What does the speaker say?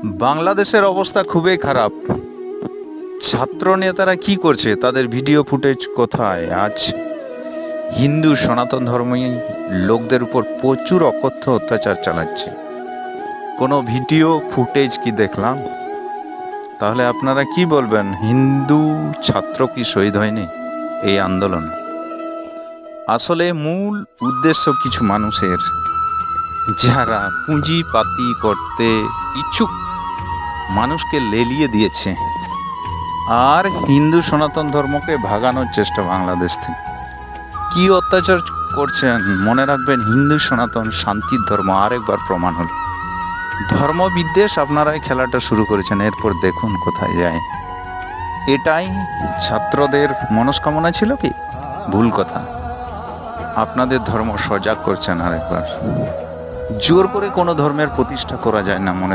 বাংলাদেশের অবস্থা খুবই খারাপ। ছাত্র নেতারা কি করছে, তাদের ভিডিও ফুটেজ কোথায়? আজ হিন্দু সনাতন ধর্মী লোকদের উপর প্রচুর অকথ্য অত্যাচার চালাচ্ছে। কোনো ভিডিও ফুটেজ কি দেখলাম? তাহলে আপনারা কি বলবেন, হিন্দু ছাত্র কি শহীদ হয়নি এই আন্দোলন? আসলে মূল উদ্দেশ্য কিছু মানুষের, যারা পুঁজিপাতি করতে ইচ্ছুক, মানুষকে লেলিয়ে দিয়েছে আর হিন্দু সনাতন ধর্মকে ভাগানোর চেষ্টা বাংলাদেশ থেকে। কি অত্যাচার করছেন মনে রাখবেন, হিন্দু সনাতন শান্তির ধর্ম আরেকবার প্রমাণ হল। ধর্ম বিদ্বেষ আপনারাই খেলাটা শুরু করেছেন, এরপর দেখুন কোথায় যায়। এটাই ছাত্রদের মনস্কামনা ছিল কি? ভুল কথা। আপনাদের ধর্ম সজাগ করছেন আরেকবার। জোর করে কোনো ধর্মের প্রতিষ্ঠা করা যায় না, মনে